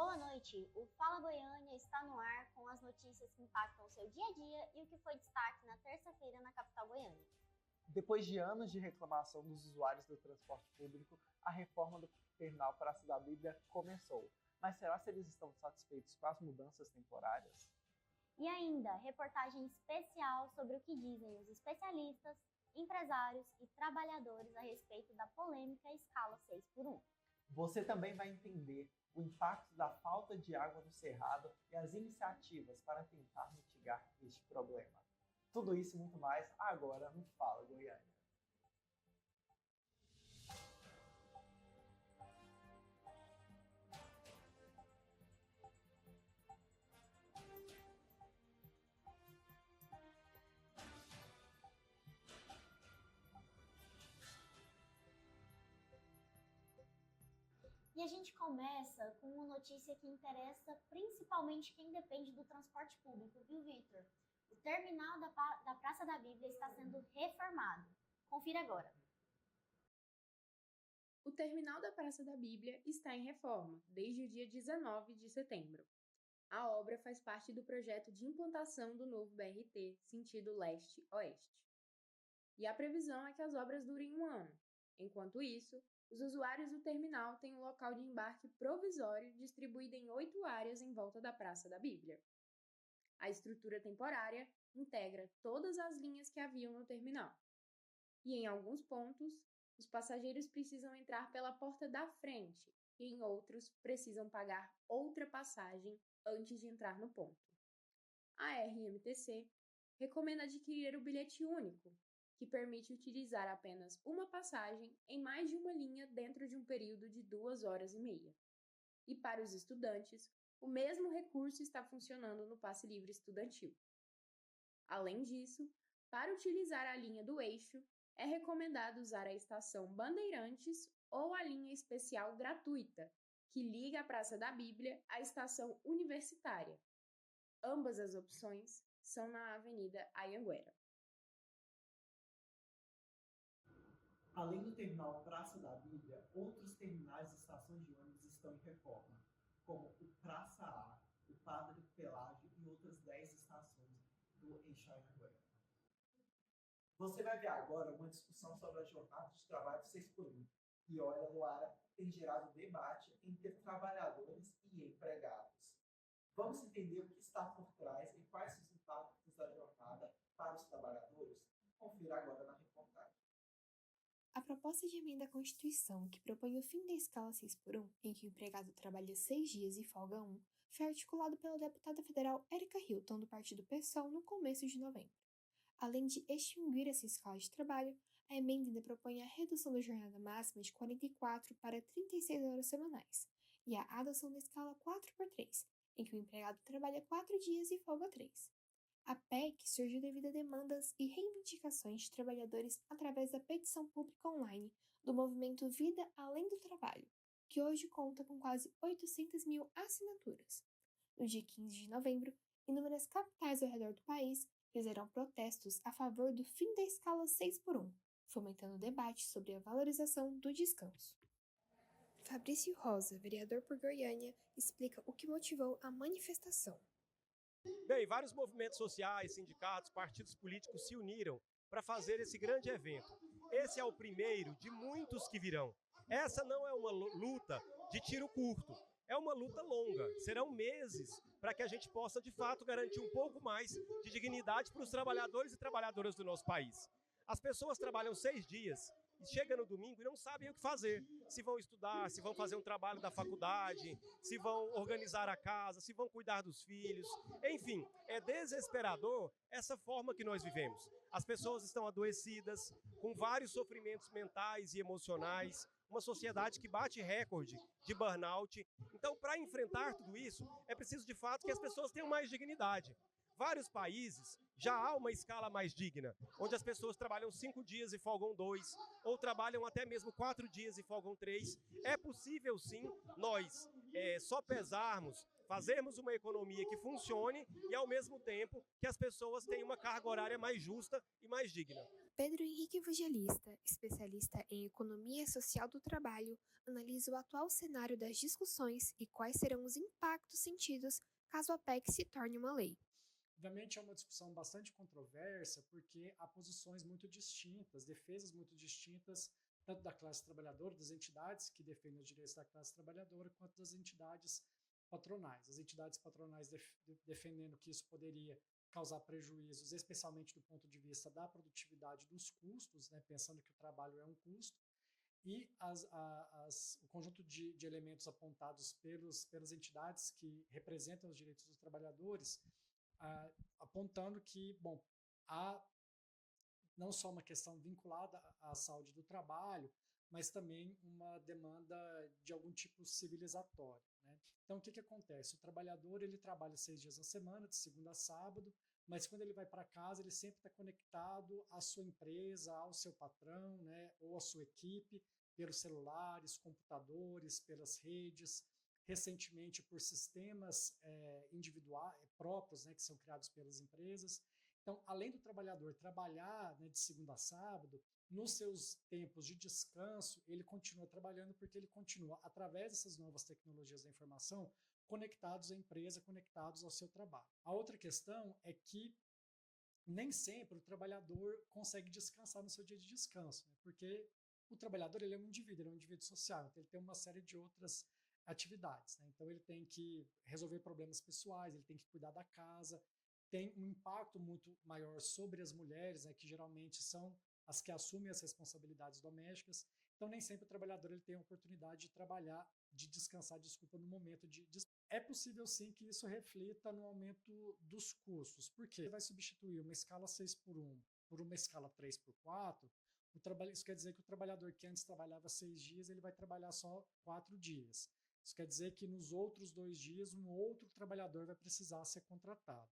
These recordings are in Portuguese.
Boa noite! O Fala Goiânia está no ar com as notícias que impactam o seu dia a dia e o que foi destaque na terça-feira na capital goiana. Depois de anos de reclamação dos usuários do transporte público, a reforma do terminal Praça da Bíblia começou. Mas será que eles estão satisfeitos com as mudanças temporárias? E ainda, reportagem especial sobre o que dizem os especialistas, empresários e trabalhadores a respeito da polêmica escala 6x1. Você também vai entender o impacto da falta de água no Cerrado e as iniciativas para tentar mitigar este problema. Tudo isso e muito mais agora no Fala Goiânia. E a gente começa com uma notícia que interessa principalmente quem depende do transporte público, viu, Vitor? O terminal da Praça da Bíblia está sendo reformado. Confira agora. O terminal da Praça da Bíblia está em reforma desde o dia 19 de setembro. A obra faz parte do projeto de implantação do novo BRT, sentido leste-oeste. E a previsão é que as obras durem 1 ano. Enquanto isso, os usuários do terminal têm um local de embarque provisório distribuído em 8 áreas em volta da Praça da Bíblia. A estrutura temporária integra todas as linhas que haviam no terminal. E em alguns pontos, os passageiros precisam entrar pela porta da frente e em outros precisam pagar outra passagem antes de entrar no ponto. A RMTC recomenda adquirir o bilhete único, que permite utilizar apenas uma passagem em mais de uma linha dentro de um período de 2 horas e meia. E para os estudantes, o mesmo recurso está funcionando no passe livre estudantil. Além disso, para utilizar a linha do eixo, é recomendado usar a estação Bandeirantes ou a linha especial gratuita, que liga a Praça da Bíblia à estação Universitária. Ambas as opções são na Avenida Anhanguera. Além do terminal Praça da Bíblia, outros terminais e estações de ônibus estão em reforma, como o Praça A, o Padre Pelágio e outras 10 estações do eixo Anhanguera. Você vai ver agora uma discussão sobre a jornada de trabalho 6x1, que, olha, Luara, tem gerado debate entre trabalhadores e empregados. Vamos entender o que está por trás e quais os impactos da jornada para os trabalhadores? Confira agora na reportagem. A proposta de emenda à Constituição, que propõe o fim da escala 6x1, em que o empregado trabalha 6 dias e folga 1, foi articulado pela deputada federal Érica Hilton, do partido PSOL, no começo de novembro. Além de extinguir essa escala de trabalho, a emenda ainda propõe a redução da jornada máxima de 44 para 36 horas semanais e a adoção da escala 4x3, em que o empregado trabalha 4 dias e folga 3. A PEC surgiu devido a demandas e reivindicações de trabalhadores através da petição pública online do movimento Vida Além do Trabalho, que hoje conta com quase 800 mil assinaturas. No dia 15 de novembro, inúmeras capitais ao redor do país fizeram protestos a favor do fim da escala 6x1, fomentando o debate sobre a valorização do descanso. Fabrício Rosa, vereador por Goiânia, explica o que motivou a manifestação. Bem, vários movimentos sociais, sindicatos, partidos políticos se uniram para fazer esse grande evento. Esse é o primeiro de muitos que virão. Essa não é uma luta de tiro curto, é uma luta longa. Serão meses para que a gente possa, de fato, garantir um pouco mais de dignidade para os trabalhadores e trabalhadoras do nosso país. As pessoas trabalham 6 dias e chegam no domingo e não sabem o que fazer. Se vão estudar, se vão fazer um trabalho da faculdade, se vão organizar a casa, se vão cuidar dos filhos. Enfim, é desesperador essa forma que nós vivemos. As pessoas estão adoecidas, com vários sofrimentos mentais e emocionais, uma sociedade que bate recorde de burnout. Então, para enfrentar tudo isso, é preciso de fato que as pessoas tenham mais dignidade. Vários países já há uma escala mais digna, onde as pessoas trabalham 5 dias e folgam 2, ou trabalham até mesmo 4 dias e folgam 3. É possível sim nós só pesarmos, fazermos uma economia que funcione e ao mesmo tempo que as pessoas tenham uma carga horária mais justa e mais digna. Pedro Henrique Evangelista, especialista em economia social do trabalho, analisa o atual cenário das discussões e quais serão os impactos sentidos caso a PEC se torne uma lei. Obviamente é uma discussão bastante controversa, porque há posições muito distintas, defesas muito distintas, tanto da classe trabalhadora, das entidades que defendem os direitos da classe trabalhadora, quanto das entidades patronais. As entidades patronais defendendo que isso poderia causar prejuízos, especialmente do ponto de vista da produtividade dos custos, né, pensando que o trabalho é um custo, e o conjunto de elementos apontados pelas entidades que representam os direitos dos trabalhadores, apontando que, bom, há não só uma questão vinculada à saúde do trabalho, mas também uma demanda de algum tipo civilizatório, né? Então, o que acontece? O trabalhador ele trabalha 6 dias na semana, de segunda a sábado, mas quando ele vai para casa, ele sempre está conectado à sua empresa, ao seu patrão, né, ou à sua equipe, pelos celulares, computadores, pelas redes, recentemente por sistemas individuais, próprios, né, que são criados pelas empresas. Então, além do trabalhador trabalhar, né, de segunda a sábado, nos seus tempos de descanso, ele continua trabalhando porque ele continua, através dessas novas tecnologias da informação, conectados à empresa, conectados ao seu trabalho. A outra questão é que nem sempre o trabalhador consegue descansar no seu dia de descanso, né? Porque o trabalhador ele é um indivíduo social, então ele tem uma série de outras atividades, né? Então ele tem que resolver problemas pessoais, ele tem que cuidar da casa, tem um impacto muito maior sobre as mulheres, né, que geralmente são as que assumem as responsabilidades domésticas. Então nem sempre o trabalhador ele tem a oportunidade de trabalhar, de descansar, desculpa, no momento de é possível sim que isso reflita no aumento dos custos. Por quê? Você vai substituir uma escala 6 por 1 por uma escala 3 por 4, isso quer dizer que o trabalhador que antes trabalhava 6 dias, ele vai trabalhar só 4 dias. Isso quer dizer que nos outros 2 dias, um outro trabalhador vai precisar ser contratado.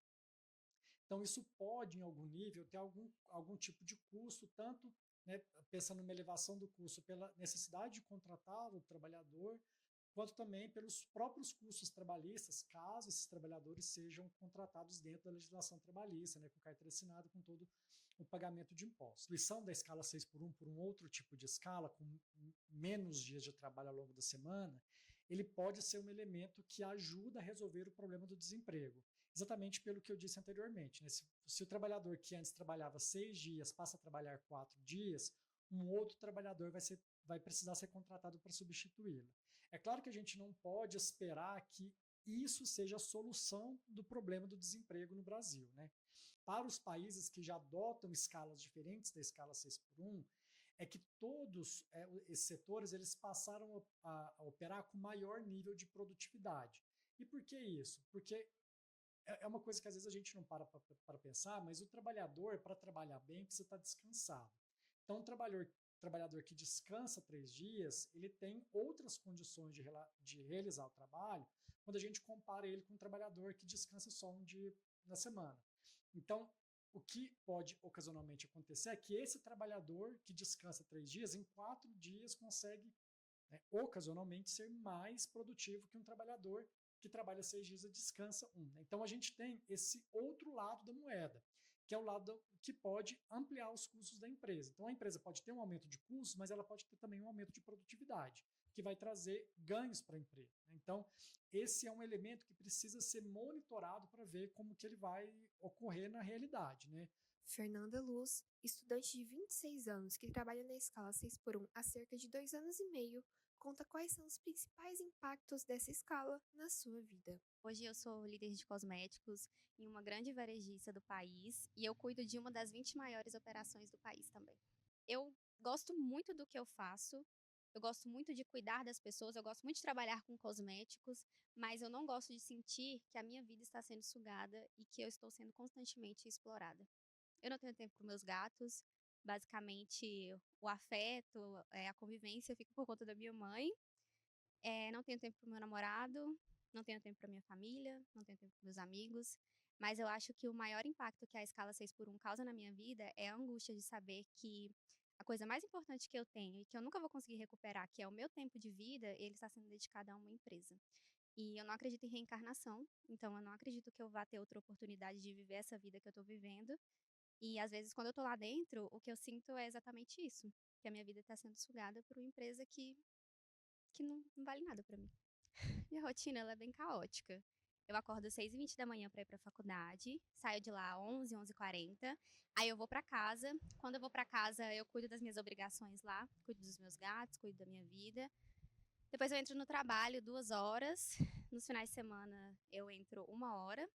Então, isso pode, em algum nível, ter algum tipo de custo, tanto, né, pensando numa elevação do custo pela necessidade de contratar o trabalhador, quanto também pelos próprios custos trabalhistas, caso esses trabalhadores sejam contratados dentro da legislação trabalhista, né, com carteira assinada, com todo o pagamento de impostos. A substituição da escala 6 por um outro tipo de escala, com menos dias de trabalho ao longo da semana, ele pode ser um elemento que ajuda a resolver o problema do desemprego. Exatamente pelo que eu disse anteriormente, né? Se o trabalhador que antes trabalhava 6 dias passa a trabalhar 4 dias, um outro trabalhador vai precisar ser contratado para substituí-lo. É claro que a gente não pode esperar que isso seja a solução do problema do desemprego no Brasil, né? Para os países que já adotam escalas diferentes da escala 6 por 1, é que todos esses setores eles passaram a operar com maior nível de produtividade. E por que isso? Porque é uma coisa que às vezes a gente não para pensar, mas o trabalhador, para trabalhar bem, precisa estar descansado. Então, o trabalhador que descansa 3 dias, ele tem outras condições de realizar o trabalho quando a gente compara ele com um trabalhador que descansa só um dia na semana. Então, o que pode ocasionalmente acontecer é que esse trabalhador que descansa 3 dias, em 4 dias consegue, né, ocasionalmente ser mais produtivo que um trabalhador que trabalha 6 dias e descansa 1. Então a gente tem esse outro lado da moeda, que é o lado que pode ampliar os custos da empresa. Então a empresa pode ter um aumento de custos, mas ela pode ter também um aumento de produtividade, que vai trazer ganhos para a empresa. Então esse é um elemento que precisa ser monitorado para ver como que ele vai ocorrer na realidade, né? Fernanda Luz, estudante de 26 anos que trabalha na escala 6 por 1 há cerca de 2 anos e meio, conta quais são os principais impactos dessa escala na sua vida. Hoje eu sou líder de cosméticos em uma grande varejista do país e eu cuido de uma das 20 maiores operações do país também. Eu gosto muito do que eu faço, eu gosto muito de cuidar das pessoas, eu gosto muito de trabalhar com cosméticos, mas eu não gosto de sentir que a minha vida está sendo sugada e que eu estou sendo constantemente explorada. Eu não tenho tempo para meus gatos, basicamente o afeto, a convivência fica por conta da minha mãe. Não tenho tempo para o meu namorado, não tenho tempo para minha família, não tenho tempo para meus amigos, mas eu acho que o maior impacto que a escala 6 por 1 causa na minha vida é a angústia de saber que a coisa mais importante que eu tenho e que eu nunca vou conseguir recuperar, que é o meu tempo de vida, ele está sendo dedicado a uma empresa. E eu não acredito em reencarnação, então eu não acredito que eu vá ter outra oportunidade de viver essa vida que eu estou vivendo. E às vezes, quando eu tô lá dentro, o que eu sinto é exatamente isso, que a minha vida está sendo sugada por uma empresa que não vale nada para mim. Minha rotina ela é bem caótica. Eu acordo às 6h20 da manhã para ir para a faculdade, saio de lá 11h40, aí eu vou para casa. Quando eu vou para casa, eu cuido das minhas obrigações lá, cuido dos meus gatos, cuido da minha vida. Depois eu entro no trabalho 2 horas. Nos finais de semana eu entro 1 hora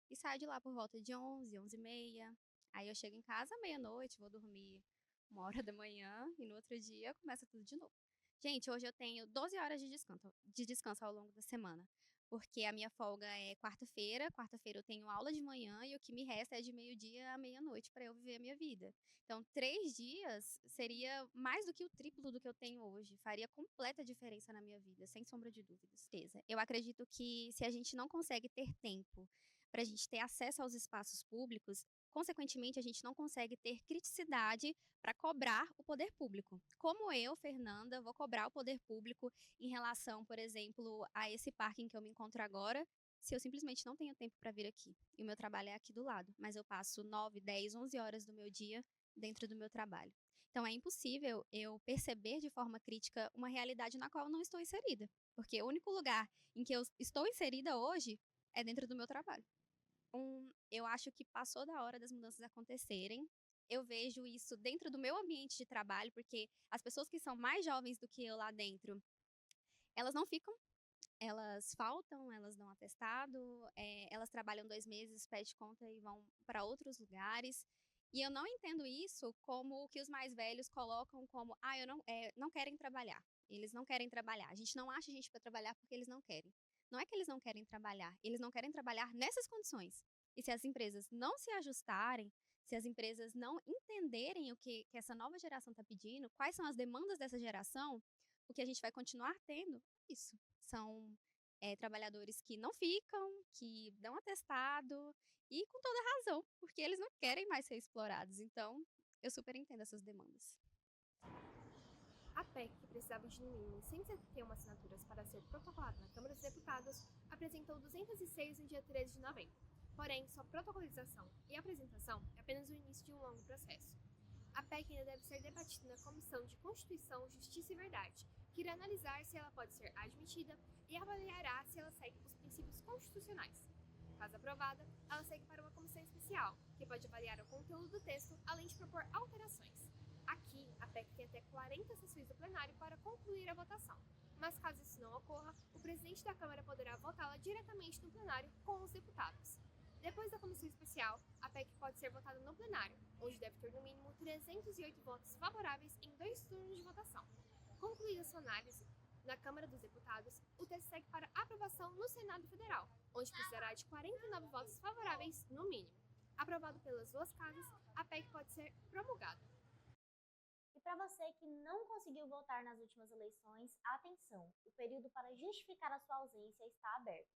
e saio de lá por volta de 11, 11h30. Aí eu chego em casa à meia-noite, vou dormir 1 hora da manhã e no outro dia começa tudo de novo. Gente, hoje eu tenho 12 horas de descanso ao longo da semana, porque a minha folga é quarta-feira. Quarta-feira eu tenho aula de manhã e o que me resta é de meio-dia à meia-noite para eu viver a minha vida. Então, 3 dias seria mais do que o triplo do que eu tenho hoje. Faria completa diferença na minha vida, sem sombra de dúvidas. Certeza. Eu acredito que se a gente não consegue ter tempo para a gente ter acesso aos espaços públicos, consequentemente, a gente não consegue ter criticidade para cobrar o poder público. Como eu, Fernanda, vou cobrar o poder público em relação, por exemplo, a esse parque em que eu me encontro agora, se eu simplesmente não tenho tempo para vir aqui. E o meu trabalho é aqui do lado, mas eu passo 9, 10, 11 horas do meu dia dentro do meu trabalho. Então é impossível eu perceber de forma crítica uma realidade na qual eu não estou inserida, porque o único lugar em que eu estou inserida hoje é dentro do meu trabalho. Eu acho que passou da hora das mudanças acontecerem. Eu vejo isso dentro do meu ambiente de trabalho, porque as pessoas que são mais jovens do que eu lá dentro, elas não ficam, elas faltam, elas dão atestado, elas trabalham 2 meses, pedem conta e vão para outros lugares. E eu não entendo isso como o que os mais velhos colocam como, eu não querem trabalhar. Eles não querem trabalhar. A gente não acha gente para trabalhar porque eles não querem. Não é que eles não querem trabalhar, eles não querem trabalhar nessas condições. E se as empresas não se ajustarem, se as empresas não entenderem o que essa nova geração está pedindo, quais são as demandas dessa geração, o que a gente vai continuar tendo é isso. São trabalhadores que não ficam, que dão atestado, e com toda razão, porque eles não querem mais ser explorados. Então, eu super entendo essas demandas. A PEC, que precisava de no mínimo 171 assinaturas para ser protocolada na Câmara dos Deputados, apresentou 206 no dia 13 de novembro. Porém, sua protocolização e apresentação é apenas o início de um longo processo. A PEC ainda deve ser debatida na Comissão de Constituição, Justiça e Verdade, que irá analisar se ela pode ser admitida e avaliará se ela segue os princípios constitucionais. Caso aprovada, ela segue para uma comissão especial, que pode avaliar o conteúdo do texto, além de propor alterações. Aqui, a PEC tem até 40 sessões do plenário para concluir a votação, mas caso isso não ocorra, o presidente da Câmara poderá votá-la diretamente no plenário com os deputados. Depois da comissão especial, a PEC pode ser votada no plenário, onde deve ter no mínimo 308 votos favoráveis em 2 turnos de votação. Concluída sua análise na Câmara dos Deputados, o texto segue para aprovação no Senado Federal, onde precisará de 49 votos favoráveis no mínimo. Aprovado pelas 2 casas, a PEC pode ser promulgada. E para você que não conseguiu votar nas últimas eleições, atenção, o período para justificar a sua ausência está aberto.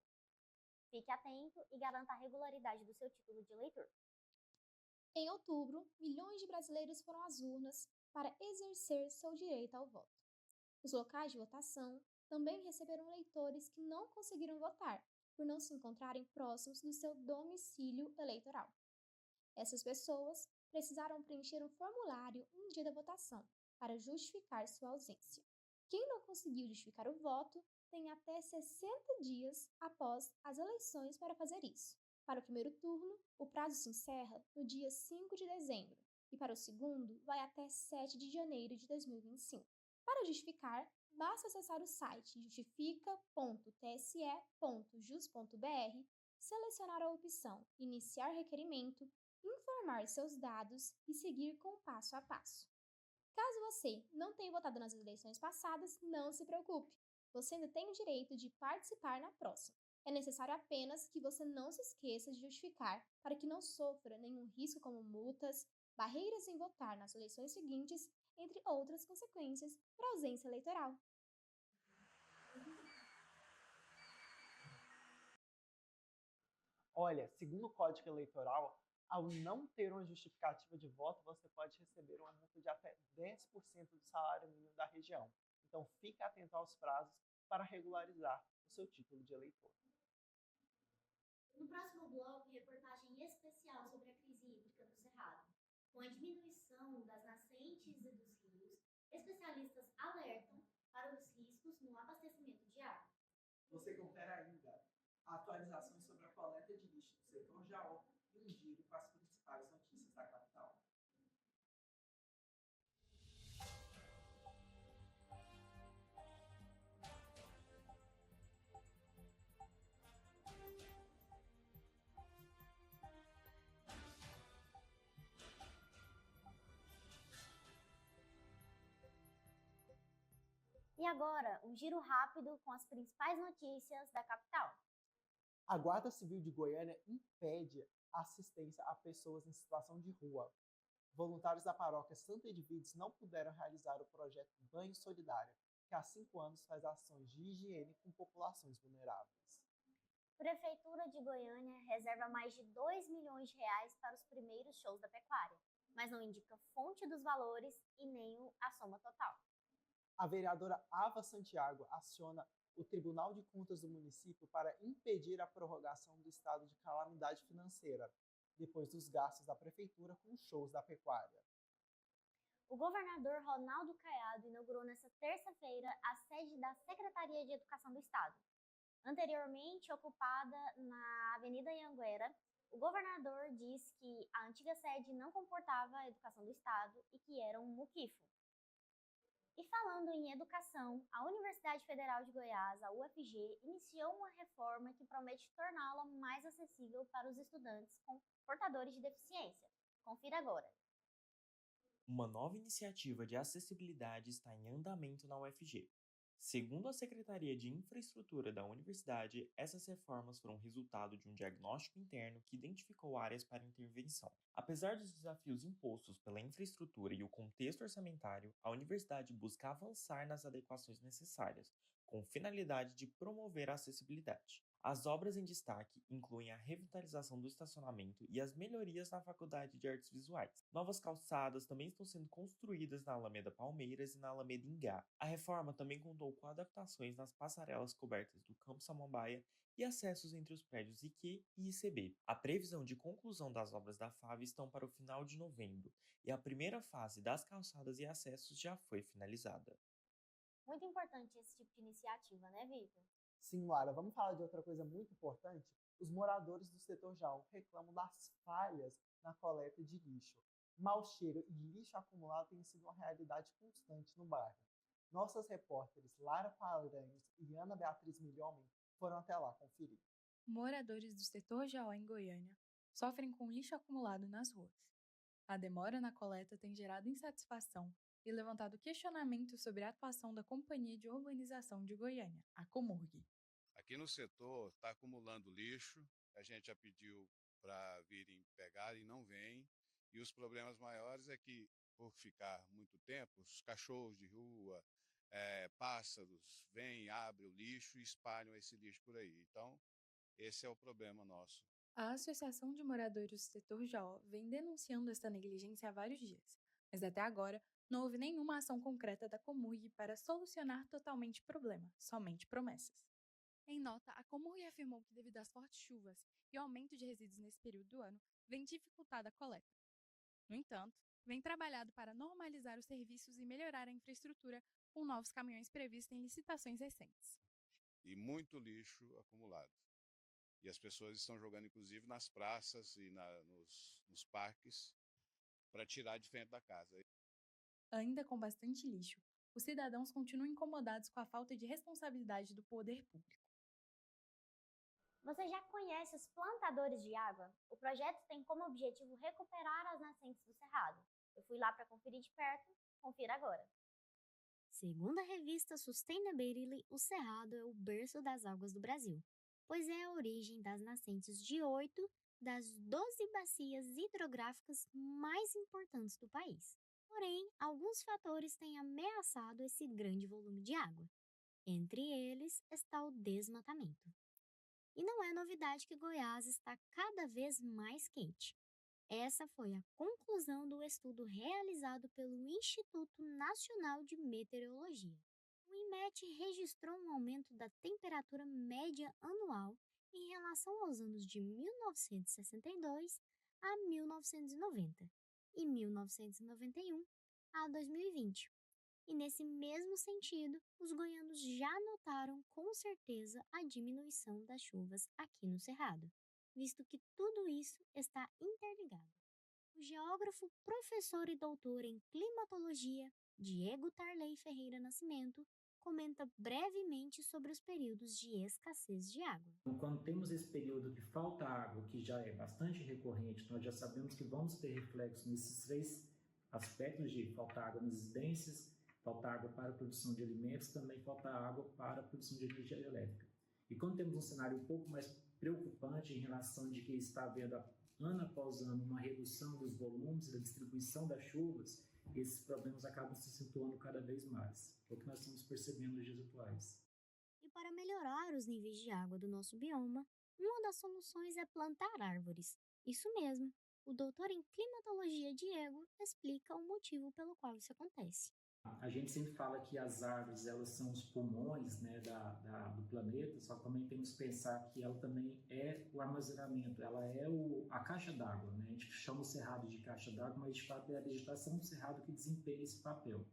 Fique atento e garanta a regularidade do seu título de eleitor. Em outubro, milhões de brasileiros foram às urnas para exercer seu direito ao voto. Os locais de votação também receberam eleitores que não conseguiram votar por não se encontrarem próximos do seu domicílio eleitoral. Essas pessoas precisaram preencher um formulário um dia da votação para justificar sua ausência. Quem não conseguiu justificar o voto tem até 60 dias após as eleições para fazer isso. Para o primeiro turno, o prazo se encerra no dia 5 de dezembro e para o segundo vai até 7 de janeiro de 2025. Para justificar, basta acessar o site justifica.tse.jus.br, selecionar a opção Iniciar requerimento, informar seus dados e seguir com o passo a passo. Caso você não tenha votado nas eleições passadas, não se preocupe. Você ainda tem o direito de participar na próxima. É necessário apenas que você não se esqueça de justificar para que não sofra nenhum risco como multas, barreiras em votar nas eleições seguintes, entre outras consequências para a ausência eleitoral. Olha, segundo o Código Eleitoral, ao não ter uma justificativa de voto, você pode receber uma multa de até 10% do salário mínimo da região. Então, fique atento aos prazos para regularizar o seu título de eleitor. No próximo bloco, reportagem especial sobre a crise hídrica dos Cerrado. Com a diminuição das nascentes e dos rios, especialistas alertam para os riscos no abastecimento de água. Você confere ainda atualizações sobre a coleta de lixo do setor Jaú e um giro com as principais notícias da capital. E agora, um giro rápido com as principais notícias da capital. A Guarda Civil de Goiânia impede assistência a pessoas em situação de rua. Voluntários da paróquia Santa Edviges não puderam realizar o projeto Banho Solidário, que há 5 anos faz ações de higiene com populações vulneráveis. Prefeitura de Goiânia reserva mais de 2 milhões de reais para os primeiros shows da pecuária, mas não indica fonte dos valores e nem a soma total. A vereadora Ava Santiago aciona o Tribunal de Contas do município para impedir a prorrogação do estado de calamidade financeira, depois dos gastos da prefeitura com os shows da pecuária. O governador Ronaldo Caiado inaugurou nesta terça-feira a sede da Secretaria de Educação do Estado. Anteriormente ocupada na Avenida Anhanguera, o governador disse que a antiga sede não comportava a educação do Estado e que era um muquifo. E falando em educação, a Universidade Federal de Goiás, a UFG, iniciou uma reforma que promete torná-la mais acessível para os estudantes portadores de deficiência. Confira agora. Uma nova iniciativa de acessibilidade está em andamento na UFG. Segundo a Secretaria de Infraestrutura da universidade, essas reformas foram resultado de um diagnóstico interno que identificou áreas para intervenção. Apesar dos desafios impostos pela infraestrutura e o contexto orçamentário, a universidade busca avançar nas adequações necessárias, com finalidade de promover a acessibilidade. As obras em destaque incluem a revitalização do estacionamento e as melhorias na Faculdade de Artes Visuais. Novas calçadas também estão sendo construídas na Alameda Palmeiras e na Alameda Ingá. A reforma também contou com adaptações nas passarelas cobertas do Campo Samambaia e acessos entre os prédios IQ e ICB. A previsão de conclusão das obras da FAV estão para o final de novembro, e a primeira fase das calçadas e acessos já foi finalizada. Muito importante esse tipo de iniciativa, né, Vitor? Sim, Lara, vamos falar de outra coisa muito importante? Os moradores do setor Jaú reclamam das falhas na coleta de lixo. Mau cheiro e lixo acumulado tem sido uma realidade constante no bairro. Nossas repórteres Lara Paranhos e Ana Beatriz Milhomem foram até lá conferir. Moradores do setor Jaú em Goiânia sofrem com lixo acumulado nas ruas. A demora na coleta tem gerado insatisfação e levantado questionamentos sobre a atuação da Companhia de Urbanização de Goiânia, a Comurg. Aqui no setor está acumulando lixo, a gente já pediu para virem pegar e não vem. E os problemas maiores é que, por ficar muito tempo, os cachorros de rua, pássaros, vêm, abrem o lixo e espalham esse lixo por aí. Então, esse é o problema nosso. A Associação de Moradores do Setor Jaú vem denunciando esta negligência há vários dias, mas até agora não houve nenhuma ação concreta da Comurg para solucionar totalmente o problema, somente promessas. Em nota, a Comurg afirmou que devido às fortes chuvas e ao aumento de resíduos nesse período do ano, vem dificultada a coleta. No entanto, vem trabalhado para normalizar os serviços e melhorar a infraestrutura com novos caminhões previstos em licitações recentes. E muito lixo acumulado. E as pessoas estão jogando, inclusive, nas praças e nos parques para tirar de frente da casa. Ainda com bastante lixo, os cidadãos continuam incomodados com a falta de responsabilidade do poder público. Você já conhece os plantadores de água? O projeto tem como objetivo recuperar as nascentes do Cerrado. Eu fui lá para conferir de perto, confira agora. Segundo a revista Sustainability, o Cerrado é o berço das águas do Brasil, pois é a origem das nascentes de 8 das 12 bacias hidrográficas mais importantes do país. Porém, alguns fatores têm ameaçado esse grande volume de água. Entre eles está o desmatamento. E não é novidade que Goiás está cada vez mais quente. Essa foi a conclusão do estudo realizado pelo Instituto Nacional de Meteorologia. O INMET registrou um aumento da temperatura média anual em relação aos anos de 1962 a 1990 e 1991 a 2020. E nesse mesmo sentido, os goianos já notaram com certeza a diminuição das chuvas aqui no Cerrado, visto que tudo isso está interligado. O geógrafo, professor e doutor em climatologia, Diego Tarley Ferreira Nascimento, comenta brevemente sobre os períodos de escassez de água. Quando temos esse período que falta água, que já é bastante recorrente, nós já sabemos que vamos ter reflexo nesses 3 aspectos de faltar água nas residências, faltar água para a produção de alimentos, também faltar água para a produção de energia elétrica. E quando temos um cenário um pouco mais preocupante em relação de que está havendo ano após ano uma redução dos volumes e da distribuição das chuvas, esses problemas acabam se acentuando cada vez mais. É o que nós estamos percebendo nos dias atuais. E para melhorar os níveis de água do nosso bioma, uma das soluções é plantar árvores. Isso mesmo, o doutor em climatologia Diego explica o motivo pelo qual isso acontece. A gente sempre fala que as árvores elas são os pulmões, né, do planeta, só que também temos que pensar que ela também é o armazenamento, ela é a caixa d'água. Né? A gente chama o cerrado de caixa d'água, mas de fato é a vegetação do cerrado que desempenha esse papel.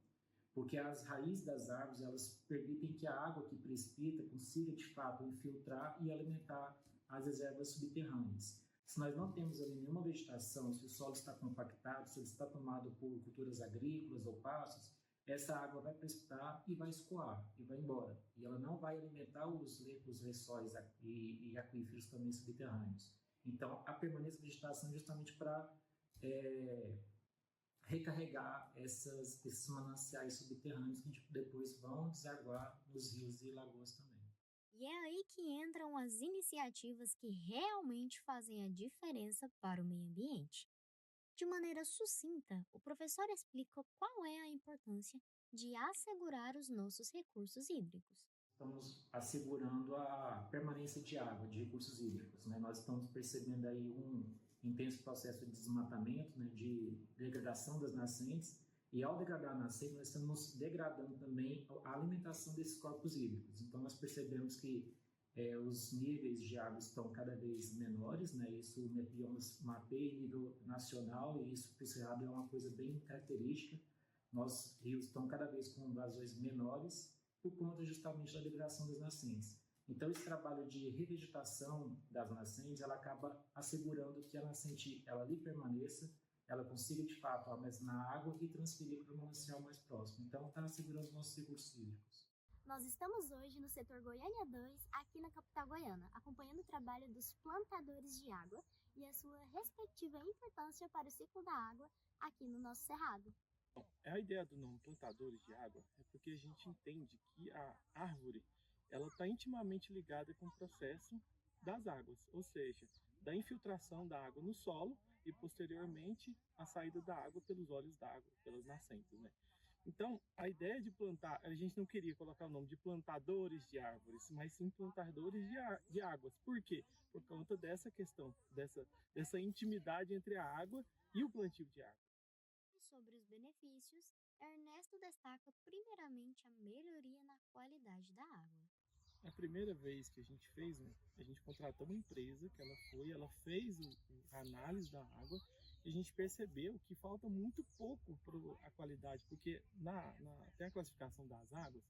Porque as raízes das árvores elas permitem que a água que precipita consiga de fato infiltrar e alimentar as reservas subterrâneas. Se nós não temos ali nenhuma vegetação, se o solo está compactado, se ele está tomado por culturas agrícolas ou pastos, essa água vai precipitar e vai escoar, e vai embora. E ela não vai alimentar os lençóis e aquíferos também subterrâneos. Então, a permanência da vegetação é justamente para recarregar esses mananciais subterrâneos que depois vão desaguar nos rios e lagoas também. E é aí que entram as iniciativas que realmente fazem a diferença para o meio ambiente. De maneira sucinta, o professor explica qual é a importância de assegurar os nossos recursos hídricos. Estamos assegurando a permanência de água, de recursos hídricos. Né? Nós estamos percebendo aí um intenso processo de desmatamento, né, de degradação das nascentes, e ao degradar a nascente, nós estamos degradando também a alimentação desses corpos hídricos. Então, nós percebemos que os níveis de água estão cada vez menores, né? Isso o Biomas mapeia em nível nacional, e isso para o Cerrado é uma coisa bem característica. Nossos rios estão cada vez com vazões menores por conta justamente da degradação das nascentes. Então, esse trabalho de revegetação das nascentes, ela acaba assegurando que a nascente ela ali permaneça, ela consiga de fato armazenar água e transferir para o manancial mais próximo. Então, está assegurando os nossos recursos hídricos. Nós estamos hoje no setor Goiânia 2, aqui na capital goiana, acompanhando o trabalho dos plantadores de água e a sua respectiva importância para o ciclo da água aqui no nosso cerrado. A ideia do nome plantadores de água é porque a gente entende que a árvore ela está intimamente ligada com o processo das águas, ou seja, da infiltração da água no solo e posteriormente a saída da água pelos olhos d'água, pelas nascentes, né? Então, a ideia de plantar, a gente não queria colocar o nome de plantadores de árvores, mas sim plantadores de águas. Por quê? Por conta dessa questão, dessa intimidade entre a água e o plantio de água. Sobre os benefícios, Ernesto destaca primeiramente a melhoria na qualidade da água. A primeira vez que a gente fez, né, a gente contratou uma empresa que ela fez a análise da água, e a gente percebeu que falta muito pouco para a qualidade, porque tem a classificação das águas,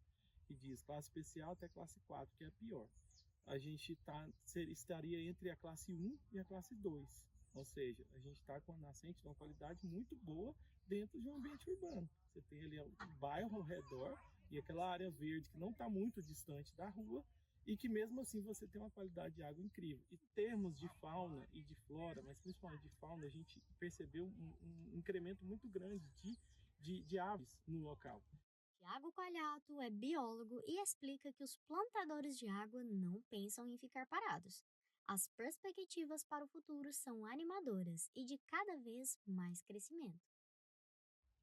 que diz classe especial até classe 4, que é a pior. A gente estaria entre a classe 1 e a classe 2, ou seja, a gente está com a nascente de uma qualidade muito boa dentro de um ambiente urbano. Você tem ali o bairro ao redor e aquela área verde que não está muito distante da rua, e que mesmo assim você tem uma qualidade de água incrível. Em termos de fauna e de flora, mas principalmente de fauna, a gente percebeu um incremento muito grande de aves no local. Tiago Qualhato é biólogo e explica que os plantadores de água não pensam em ficar parados. As perspectivas para o futuro são animadoras e de cada vez mais crescimento.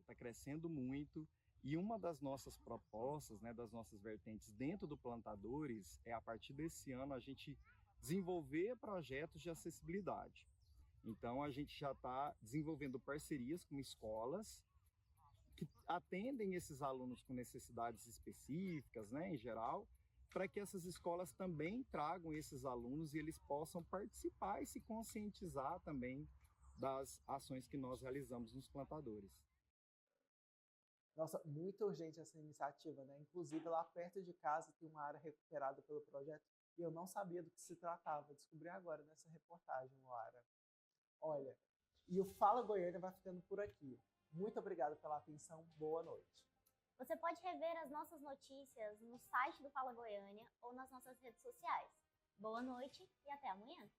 Está crescendo muito. E uma das nossas propostas, né, das nossas vertentes dentro do Plantadores, é a partir desse ano a gente desenvolver projetos de acessibilidade. Então a gente já está desenvolvendo parcerias com escolas que atendem esses alunos com necessidades específicas, né, em geral, para que essas escolas também tragam esses alunos e eles possam participar e se conscientizar também das ações que nós realizamos nos plantadores. Nossa, muito urgente essa iniciativa, né? Inclusive, lá perto de casa tem uma área recuperada pelo projeto e eu não sabia do que se tratava. Descobri agora nessa reportagem, Lara. Olha, e o Fala Goiânia vai ficando por aqui. Muito obrigado pela atenção. Boa noite. Você pode rever as nossas notícias no site do Fala Goiânia ou nas nossas redes sociais. Boa noite e até amanhã!